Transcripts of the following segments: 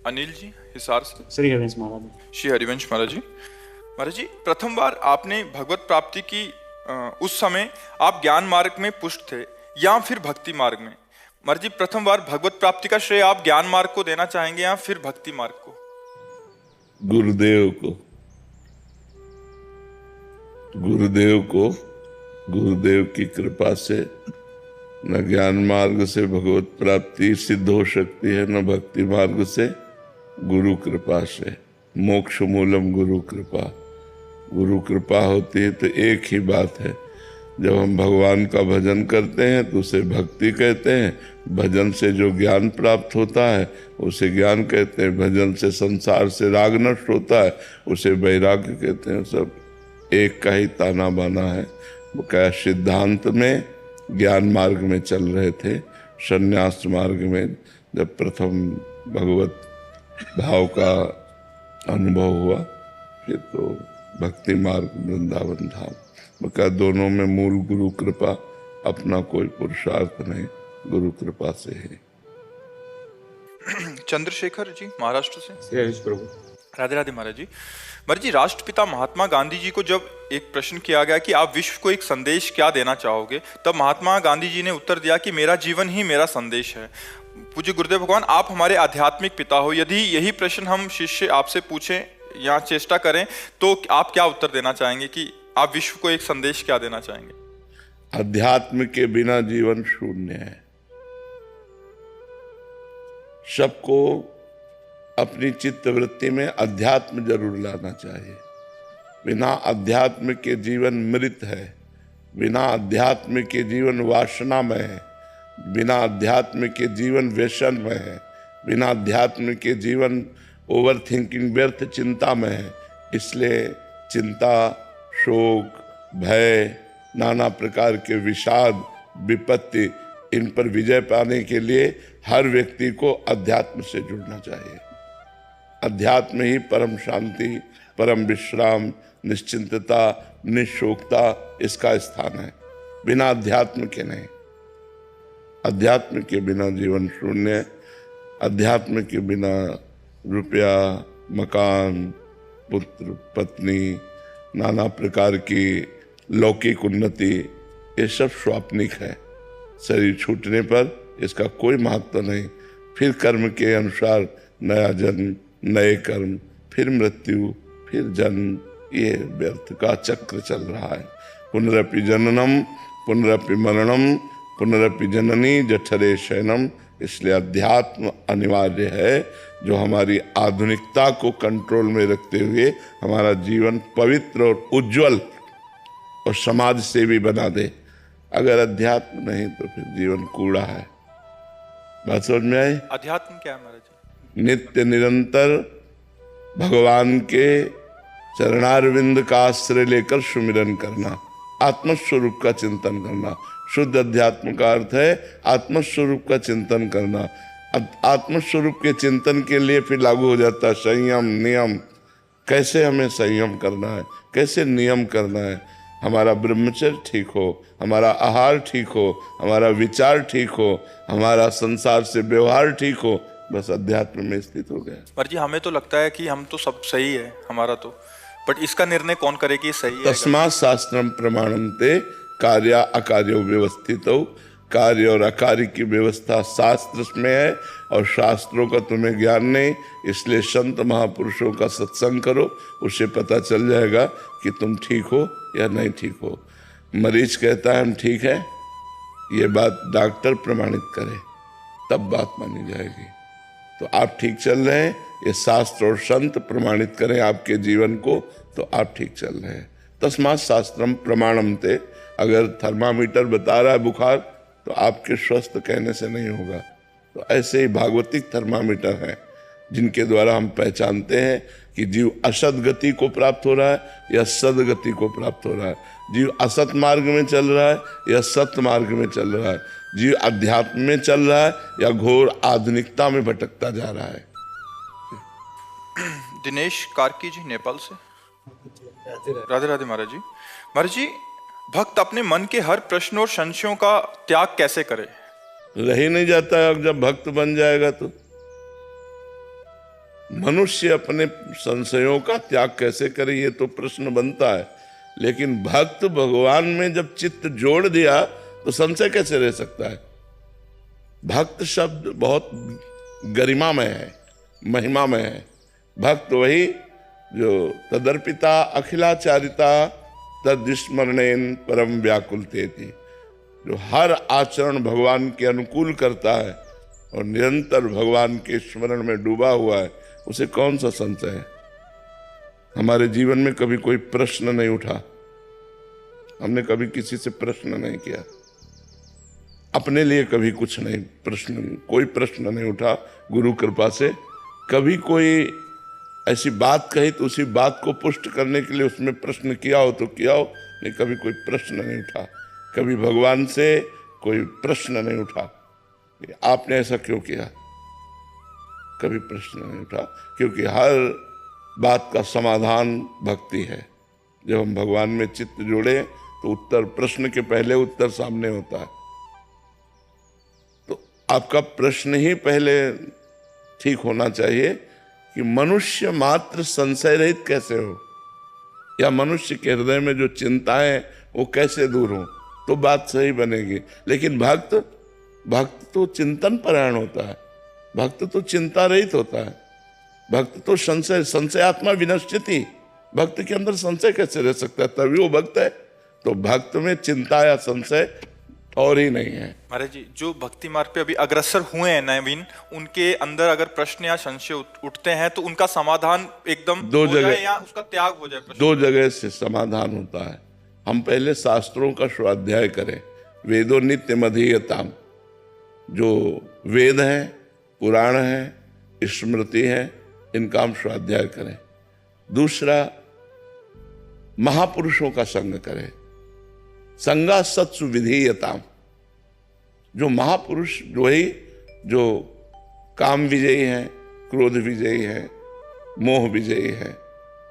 अनिल जी हिसार से। श्री हरिवंश महाराज। श्री हरिवंश महाराज जी। महाराज जी, प्रथम बार आपने भगवत प्राप्ति की उस समय आप ज्ञान मार्ग में पुष्ट थे या फिर भक्ति मार्ग में? महाराज जी, प्रथम बार भगवत प्राप्ति का श्रेय आप ज्ञान मार्ग को देना चाहेंगे या फिर भक्ति मार्ग को? गुरुदेव को। गुरुदेव की कृपा से न ज्ञान मार्ग से भगवत प्राप्ति सिद्ध हो सकती है, न भक्ति मार्ग से, गुरु कृपा से। मोक्ष मूलम गुरु कृपा। गुरु कृपा होती है तो एक ही बात है, जब हम भगवान का भजन करते हैं तो उसे भक्ति कहते हैं, भजन से जो ज्ञान प्राप्त होता है उसे ज्ञान कहते हैं, भजन से संसार से राग नष्ट होता है उसे वैराग्य कहते हैं। सब एक का ही ताना बाना है। वो क्या सिद्धांत में ज्ञान मार्ग में चल रहे थे, संन्यास मार्ग में जब प्रथम भगवत भाव का अनुभव हुआ, फिर तो भक्ति मार्ग वृंदावन धाम। वो क्या दोनों में मूल गुरु कृपा, अपना कोई पुरुषार्थ नहीं, गुरु कृपा से है। चंद्रशेखर जी महाराष्ट्र से। श्री हरिश प्रभु। राधे राधे महाराज जी। महाराज जी, राष्ट्रपिता महात्मा गांधी जी को जब एक प्रश्न किया गया कि आप विश्व को एक संदेश क्या देना चाहोगे, तब महात्मा गांधी जी ने उत्तर दिया कि मेरा जीवन ही मेरा संदेश है। पूज्य गुरुदेव भगवान, आप हमारे आध्यात्मिक पिता हो, यदि यही प्रश्न हम शिष्य आपसे पूछें या चेष्टा करें तो आप क्या उत्तर देना चाहेंगे कि आप विश्व को एक संदेश क्या देना चाहेंगे? अध्यात्म के बिना जीवन शून्य है। सबको अपनी चित्त वृत्ति में अध्यात्म जरूर लाना चाहिए। बिना अध्यात्म के जीवन मृत है, बिना अध्यात्म के जीवन वासनामय है, बिना अध्यात्म के जीवन व्यसनमय है, बिना अध्यात्म के जीवन ओवर थिंकिंग व्यर्थ चिंता में है। इसलिए चिंता, शोक, भय, नाना प्रकार के विषाद, विपत्ति, इन पर विजय पाने के लिए हर व्यक्ति को अध्यात्म से जुड़ना चाहिए। अध्यात्म ही परम शांति, परम विश्राम, निश्चिंतता, निशोकता इसका स्थान है, बिना अध्यात्म के नहीं। अध्यात्म के बिना जीवन शून्य, अध्यात्म के बिना रुपया, मकान, पुत्र, पत्नी, नाना प्रकार की लौकिक उन्नति, ये सब स्वाप्निक है। शरीर छूटने पर इसका कोई महत्व नहीं। फिर कर्म के अनुसार नया जन्म, नए कर्म, फिर मृत्यु, फिर जन्म, ये व्यर्थ का चक्र चल रहा है। पुनरपि जननम, पुनरपि मरणम, पुनरपि जननी जठरे शयनम। इसलिए अध्यात्म अनिवार्य है, जो हमारी आधुनिकता को कंट्रोल में रखते हुए हमारा जीवन पवित्र और उज्जवल और समाज सेवी बना दे। अगर अध्यात्म नहीं तो फिर जीवन कूड़ा है। बात समझ में आई? अध्यात्म क्या है महाराज जी? नित्य निरंतर भगवान के चरणारविंद का आश्रय लेकर सुमिरन करना, आत्मस्वरूप का चिंतन करना। शुद्ध अध्यात्म का अर्थ है आत्मस्वरूप का चिंतन करना। आत्मस्वरूप के चिंतन के लिए फिर लागू हो जाता है संयम, नियम। कैसे हमें संयम करना है, कैसे नियम करना है, हमारा ब्रह्मचर्य ठीक हो, हमारा आहार ठीक हो, हमारा विचार ठीक हो, हमारा संसार से व्यवहार ठीक हो, बस अध्यात्म में स्थित हो गया। पर जी, हमें तो लगता है कि हम तो सब सही है हमारा तो, बट इसका निर्णय कौन करे कि सही है? तस्मात् शास्त्रम प्रमाणन्ते कार्य अकार्यो व्यवस्थितो। कार्य और अकार्य की व्यवस्था शास्त्र में है और शास्त्रों का तुम्हें ज्ञान नहीं, इसलिए संत महापुरुषों का सत्संग करो, उससे पता चल जाएगा कि तुम ठीक हो या नहीं ठीक हो। मरीज कहता है हम ठीक है, ये बात डॉक्टर प्रमाणित करे तब बात मानी जाएगी। तो आप ठीक चल रहे हैं, ये शास्त्र और संत प्रमाणित करें आपके जीवन को, तो आप ठीक चल रहे हैं। तस्मात् शास्त्रम प्रमाणन्ते। अगर थर्मामीटर बता रहा है बुखार, तो आपके स्वस्थ कहने से नहीं होगा। तो ऐसे ही भागवतिक थर्मामीटर हैं, जिनके द्वारा हम पहचानते हैं कि जीव असत गति को प्राप्त हो रहा है या सदगति को प्राप्त हो रहा है, जीव असत मार्ग में चल रहा है या सत्य मार्ग में चल रहा है, जीव अध्यात्म में चल रहा है या घोर आधुनिकता में भटकता जा रहा है। दिनेश कार्की जी नेपाल से। राधे राधे महाराज जी। महाराज जी, भक्त अपने मन के हर प्रश्न और संशयों का त्याग कैसे करे? रह ही नहीं जाता है। जब भक्त बन जाएगा तो मनुष्य अपने संशयों का त्याग कैसे करे, ये तो प्रश्न बनता है। लेकिन भक्त भगवान में जब चित्त जोड़ दिया तो संशय कैसे रह सकता है। भक्त शब्द बहुत गरिमामय है, महिमामय है। भक्त वही जो तदर्पिता अखिलाचारिता तद्स्मरणेन परम व्याकुलते थी, जो हर आचरण भगवान के अनुकूल करता है और निरंतर भगवान के स्मरण में डूबा हुआ है, उसे कौन सा संशय है। हमारे जीवन में कभी कोई प्रश्न नहीं उठा, हमने कभी किसी से प्रश्न नहीं किया, अपने लिए कभी कुछ नहीं कोई प्रश्न नहीं उठा। गुरु कृपा से कभी कोई ऐसी बात कही तो उसी बात को पुष्ट करने के लिए उसमें प्रश्न किया हो तो किया हो, नहीं कभी कोई प्रश्न नहीं उठा। कभी भगवान से कोई प्रश्न नहीं उठा आपने ऐसा क्यों किया, कभी प्रश्न नहीं उठा, क्योंकि हर बात का समाधान भक्ति है। जब हम भगवान में चित्त जोड़े तो उत्तर, प्रश्न के पहले उत्तर सामने होता है। तो आपका प्रश्न ही पहले ठीक होना चाहिए कि मनुष्य मात्र संशय रहित कैसे हो, या मनुष्य के हृदय में जो चिंताएं वो कैसे दूर हो, तो बात सही बनेगी। लेकिन भक्त तो चिंतन परायण होता है, भक्त तो चिंता रहित होता है, भक्त तो संशयात्मा विनश्यति, भक्त के अंदर संशय कैसे रह सकता है, तभी वो भक्त है। तो भक्त में चिंता या संशय और ही नहीं है। महाराज जी, जो भक्ति मार्ग पे अभी अग्रसर हुए हैं नवीन, उनके अंदर अगर प्रश्न या संशय उठते हैं तो उनका समाधान एकदम दो हो जगह जाए या उसका त्याग हो जाए प्रश्न? दो जगह से समाधान होता है। हम पहले शास्त्रों का स्वाध्याय करें, वेदो नित्य मधीयताम, जो वेद हैं, पुराण हैं, स्मृति है, इनका हम स्वाध्याय करें। दूसरा, महापुरुषों का संग करें, संगा सत्सु विधीयताम। जो महापुरुष जो काम विजयी हैं, क्रोध विजयी हैं, मोह विजयी हैं,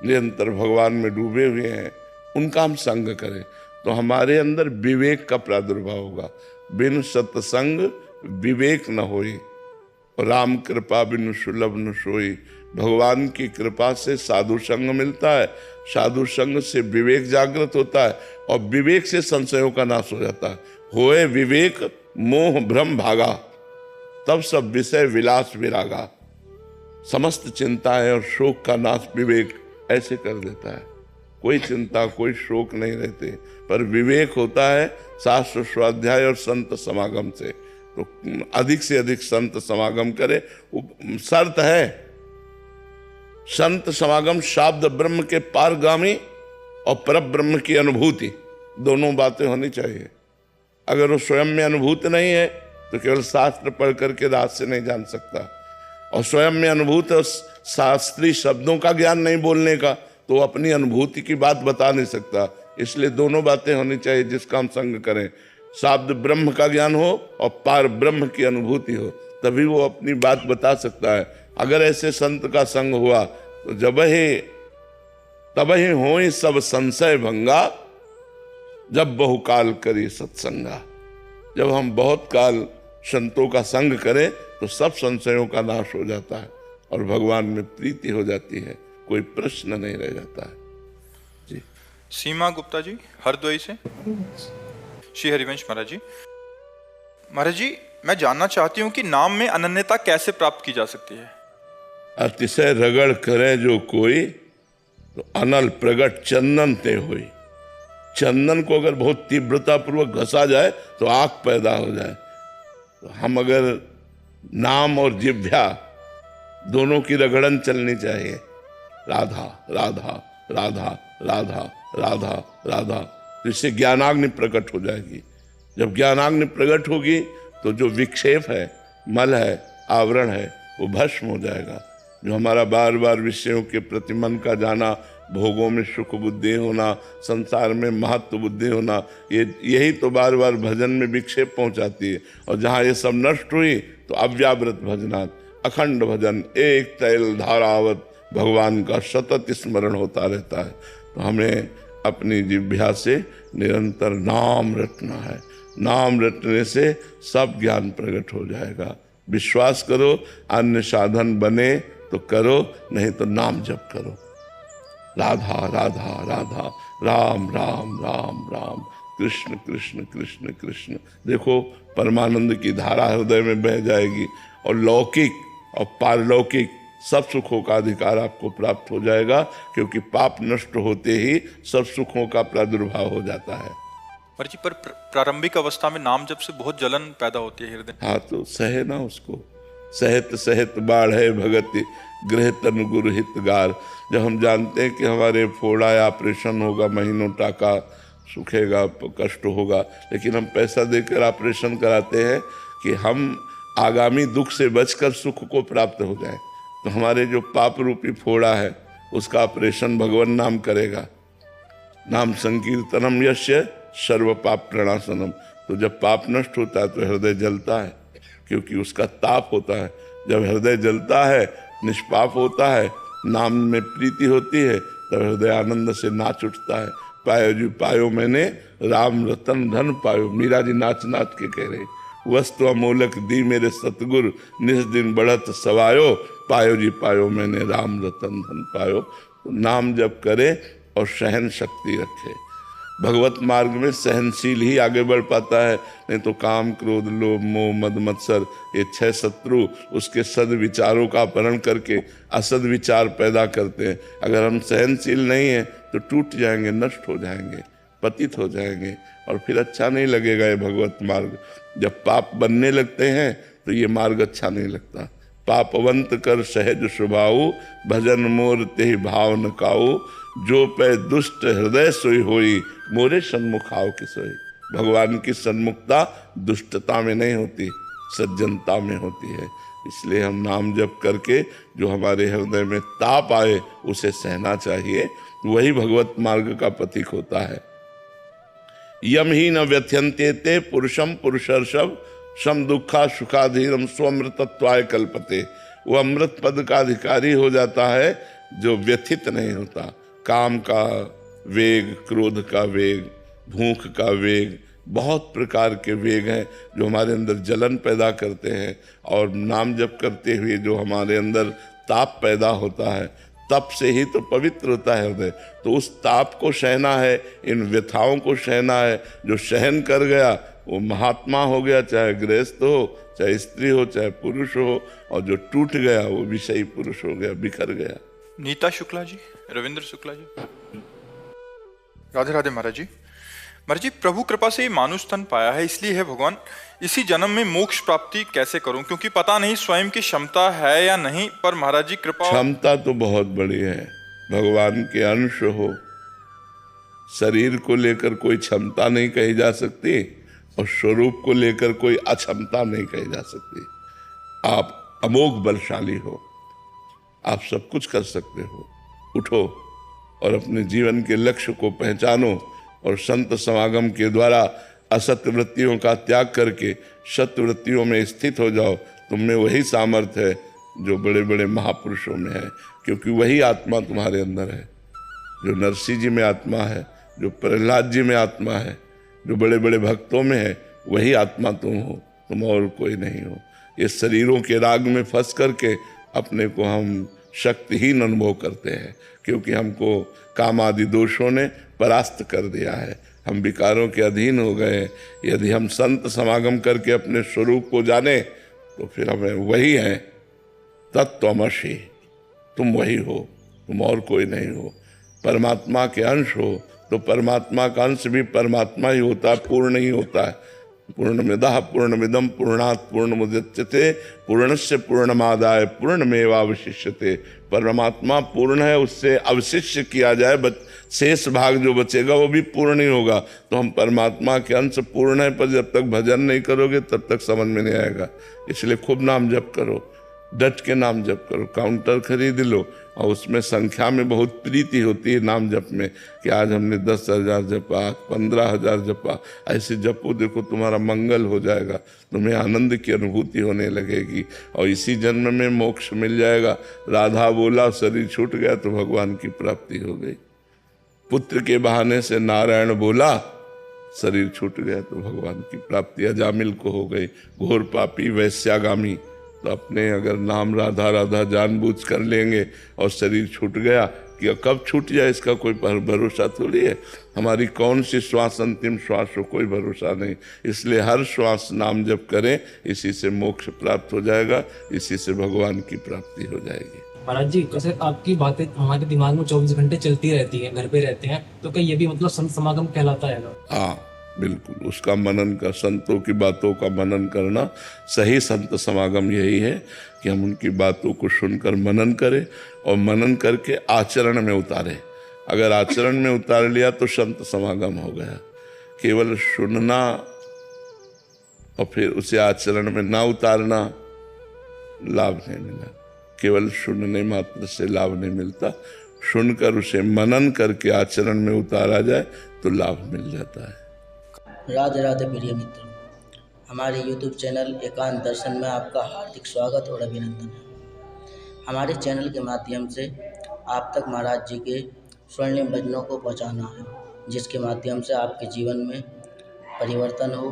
निरंतर भगवान में डूबे हुए हैं, उनका हम संग करें तो हमारे अंदर विवेक का प्रादुर्भाव होगा। बिन सत्संग विवेक न होई, राम कृपा बिन सुलभ न सोई। भगवान की कृपा से साधु संग मिलता है, साधु संग से विवेक जागृत होता है और विवेक से संशयों का नाश हो जाता है। होए विवेक मोह भ्रम भागा, तब सब विषय विलास विरागा। समस्त चिंताएं और शोक का नाश विवेक ऐसे कर देता है। कोई चिंता कोई शोक नहीं रहते, पर विवेक होता है शास्त्र स्वाध्याय और संत समागम से। तो अधिक से अधिक संत समागम करे। शर्त है संत समागम शाब्द ब्रह्म के पारगामी और पर ब्रह्म की अनुभूति, दोनों बातें होनी चाहिए। अगर वो स्वयं में अनुभूत नहीं है तो केवल शास्त्र पढ़ करके रहस्य नहीं जान सकता, और स्वयं में अनुभूत और शास्त्रीय शब्दों का ज्ञान नहीं बोलने का, तो वो अपनी अनुभूति की बात बता नहीं सकता। इसलिए दोनों बातें होनी चाहिए जिसका हम संग करें। शाब्द ब्रह्म का ज्ञान हो और पार ब्रह्म की अनुभूति हो, तभी वो अपनी बात बता सकता है। अगर ऐसे संत का संग हुआ तो तब ही हो सब संशय भंगा, जब बहुकाल करी सत्संगा। जब हम बहुत काल संतों का संग करें तो सब संशयों का नाश हो जाता है और भगवान में प्रीति हो जाती है, कोई प्रश्न नहीं रह जाता है। जी। सीमा गुप्ता जी हरदोई से। श्री हरिवंश महाराज जी, मैं जानना चाहती हूँ कि नाम में अनन्यता कैसे प्राप्त की जा सकती है। अतिशय रगड़ करे जो कोई, तो अनल प्रगट चंदन ते होई। चंदन को अगर बहुत तीव्रता पूर्वक घसा जाए तो आग पैदा हो जाए। तो हम अगर नाम और जिह्वा दोनों की रगड़न चलनी चाहिए, राधा राधा राधा राधा राधा राधा, तो इससे ज्ञानाग्नि प्रकट हो जाएगी। जब ज्ञानाग्नि प्रकट होगी तो जो विक्षेप है, मल है, आवरण है, वो भस्म हो जाएगा। जो हमारा बार बार विषयों के प्रति मन का जाना, भोगों में सुख बुद्धि होना, संसार में महत्व बुद्धि होना, यही तो बार बार भजन में विक्षेप पहुंचाती है। और जहाँ ये सब नष्ट हुई तो अव्यावृत भजनात्, अखंड भजन, एक तैल धारावत भगवान का सतत स्मरण होता रहता है। तो हमें अपनी जिह्वा से निरंतर नाम रटना है। नाम रटने से सब ज्ञान प्रकट हो जाएगा। विश्वास करो, अन्य साधन बने तो करो, नहीं तो नाम जप करो। राधा राधा राधा, राम राम राम राम, कृष्ण कृष्ण कृष्ण कृष्ण। देखो परमानंद की धारा हृदय में बह जाएगी और लौकिक और पारलौकिक सब सुखों का अधिकार आपको प्राप्त हो जाएगा, क्योंकि पाप नष्ट होते ही सब सुखों का प्रादुर्भाव हो जाता है। महाराज जी, पर प्रारंभिक अवस्था में नाम जप से बहुत जलन पैदा होती है हृदय। हाँ, तो सहे ना उसको। सहत सहत बाढ़ है भगत गृह तन गुरु हितगार। जब हम जानते हैं कि हमारे फोड़ा या ऑपरेशन होगा, महीनों टाका सूखेगा, कष्ट होगा, लेकिन हम पैसा देकर ऑपरेशन कराते हैं कि हम आगामी दुख से बचकर सुख को प्राप्त हो जाए। तो हमारे जो पाप रूपी फोड़ा है उसका ऑपरेशन भगवान नाम करेगा। नाम संकीर्तनम यस्य सर्व पाप प्रणाशनम। तो जब पाप नष्ट होता है तो हृदय जलता है, क्योंकि उसका ताप होता है। जब हृदय जलता है, निष्पाप होता है, नाम में प्रीति होती है, तब हृदय आनंद से नाच उठता है। पायो जी पायो मैंने राम रतन धन पायो। मीरा जी नाच नाच के कह रहे, वस्तु अमोलक दी मेरे सतगुरु, निस दिन बढ़त सवायो। पायो जी पायो मैंने राम रतन धन पायो। तो नाम जप करे और सहन शक्ति रखे। भगवत मार्ग में सहनशील ही आगे बढ़ पाता है, नहीं तो काम क्रोध लोभ मोह मद मत्सर ये 6 शत्रु उसके सद्विचारों का अपहरण करके असद विचार पैदा करते हैं। अगर हम सहनशील नहीं हैं तो टूट जाएंगे, नष्ट हो जाएंगे, पतित हो जाएंगे, और फिर अच्छा नहीं लगेगा ये भगवत मार्ग। जब पाप बनने लगते हैं तो ये मार्ग अच्छा नहीं लगता। पापवंत कर सहज स्वभाव, भजन मोर ते भाव न काऊ। जो पे दुष्ट हृदय सोई होई, मोरे सन्मुख आओ कि सोई। भगवान की सन्मुखता दुष्टता में नहीं होती, सज्जनता में होती है। इसलिए हम नाम जप करके जो हमारे हृदय में ताप आए उसे सहना चाहिए। वही भगवत मार्ग का प्रतीक होता है। यम ही न व्यथ्यन्ते ते पुरुषम पुरुषर्षभ, सम दुखा सुखाधीरम स्वमृतत्वाय कल्पते। वो अमृत पद का अधिकारी हो जाता है जो व्यथित नहीं होता। काम का वेग, क्रोध का वेग, भूख का वेग, बहुत प्रकार के वेग हैं जो हमारे अंदर जलन पैदा करते हैं। और नाम जप करते हुए जो हमारे अंदर ताप पैदा होता है, तप से ही तो पवित्र होता है हृदय। तो उस ताप को सहना है, इन व्यथाओं को सहना है। जो सहन कर गया वो महात्मा हो गया, चाहे गृहस्थ हो, चाहे स्त्री हो, चाहे पुरुष हो। और जो टूट गया वो विषयी पुरुष हो गया, बिखर गया। नीता शुक्ला जी, रविंद्र शुक्ला जी। राधे राधे महाराज जी। महाराज जी, प्रभु कृपा से मानुष तन पाया है, इसलिए है भगवान इसी जन्म में मोक्ष प्राप्ति कैसे करूं, क्योंकि पता नहीं स्वयं की क्षमता है या नहीं। पर महाराज जी कृपा। क्षमता तो बहुत बड़ी है, भगवान के अंश हो। शरीर को लेकर कोई क्षमता नहीं कही जा सकती और स्वरूप को लेकर कोई अक्षमता नहीं कही जा सकती। आप अमोघ बलशाली हो, आप सब कुछ कर सकते हो। उठो और अपने जीवन के लक्ष्य को पहचानो और संत समागम के द्वारा असत्य वृत्तियों का त्याग करके सत्य वृत्तियों में स्थित हो जाओ। तुम में वही सामर्थ्य है जो बड़े बड़े महापुरुषों में है, क्योंकि वही आत्मा तुम्हारे अंदर है। जो नरसिंह जी में आत्मा है, जो प्रहलाद जी में आत्मा है, जो बड़े बड़े भक्तों में है, वही आत्मा तुम हो, तुम और कोई नहीं हो। ये शरीरों के राग में फंस करके अपने को हम शक्तिहीन अनुभव करते हैं, क्योंकि हमको काम आदि दोषों ने परास्त कर दिया है। हम विकारों के अधीन हो गए। यदि हम संत समागम करके अपने स्वरूप को जाने तो फिर हमें वही है, तत्त्वमसि, तुम वही हो, तुम और कोई नहीं हो। परमात्मा के अंश हो तो परमात्मा का अंश भी परमात्मा ही होता है, पूर्ण ही होता है। पूर्णमिदः पूर्णमिदं पूर्णात् पूर्णमुदच्यते पूर्णस्य पूर्णमादाय पूर्णमेवावशिष्यते। परमात्मा पूर्ण है, उससे अवशिष्य किया जाए, शेष भाग जो बचेगा वो भी पूर्ण ही होगा। तो हम परमात्मा के अंश पूर्ण है, पर जब तक भजन नहीं करोगे तब तक समझ में नहीं आएगा। इसलिए खूब नाम जप करो, डट के नाम जप करो। काउंटर खरीद लो और उसमें संख्या में बहुत प्रीति होती है नाम जप में, कि आज हमने 10,000 जपा, 15,000 जपा। ऐसे जपो, देखो तुम्हारा मंगल हो जाएगा, तुम्हें आनंद की अनुभूति होने लगेगी और इसी जन्म में मोक्ष मिल जाएगा। राधा बोला शरीर छूट गया तो भगवान की प्राप्ति हो गई। पुत्र के बहाने से नारायण बोला, शरीर छूट गया तो भगवान की प्राप्ति अजामिल को हो गई। घोर पापी वैश्यागामी तो अपने अगर नाम राधा राधा जानबूझ कर लेंगे और शरीर छूट गया, कि कब छूट जाए इसका कोई भरोसा थोड़ी है। हमारी कौन सी श्वास अंतिम श्वास हो, कोई भरोसा नहीं। इसलिए हर श्वास नाम जप करें, इसी से मोक्ष प्राप्त हो जाएगा, इसी से भगवान की प्राप्ति हो जाएगी। महाराज जी, जैसे आपकी बातें हमारे दिमाग में 24 घंटे चलती रहती हैं, घर पे रहते हैं, तो क्या ये भी मतलब संत समागम कहलाता है? हाँ बिल्कुल, उसका मनन का, संतों की बातों का मनन करना सही संत समागम यही है कि हम उनकी बातों को सुनकर मनन करें और मनन करके आचरण में उतारें। अगर आचरण में उतार लिया तो संत समागम हो गया। केवल सुनना और फिर उसे आचरण में ना उतारना लाभ नहीं मिला। केवल सुनने मात्र से लाभ नहीं मिलता, सुनकर उसे मनन करके आचरण में उतारा जाए तो लाभ मिल जाता है। राधे राधे प्रिय मित्रों, हमारे YouTube चैनल एकांत दर्शन में आपका हार्दिक स्वागत और अभिनंदन है। हमारे चैनल के माध्यम से आप तक महाराज जी के स्वर्णिम भजनों को पहुंचाना है, जिसके माध्यम से आपके जीवन में परिवर्तन हो,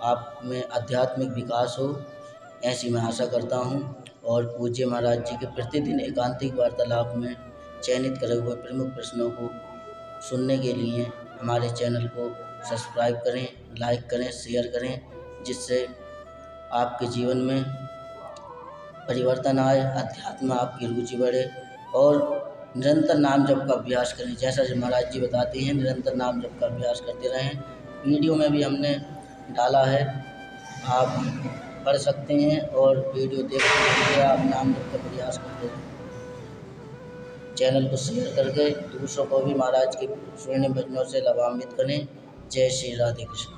आप में आध्यात्मिक विकास हो, ऐसी मैं आशा करता हूं। और पूज्य महाराज जी के प्रतिदिन एकांतिक वार्तालाप में चयनित करे हुए प्रमुख प्रश्नों को सुनने के लिए हमारे चैनल को सब्सक्राइब करें, लाइक करें, शेयर करें, जिससे आपके जीवन में परिवर्तन आए, अध्यात्म में आपकी रुचि बढ़े और निरंतर नाम जप का अभ्यास करें। जैसा जो महाराज जी बताते हैं, निरंतर नाम जप का अभ्यास करते रहें। वीडियो में भी हमने डाला है, आप पढ़ सकते हैं और वीडियो देखते हुए आप नाम जप का प्रयास करते रहें। चैनल को शेयर करके दूसरों को भी महाराज के स्वर्णिम भजनों से लाभान्वित करें। जय श्री राधे कृष्ण।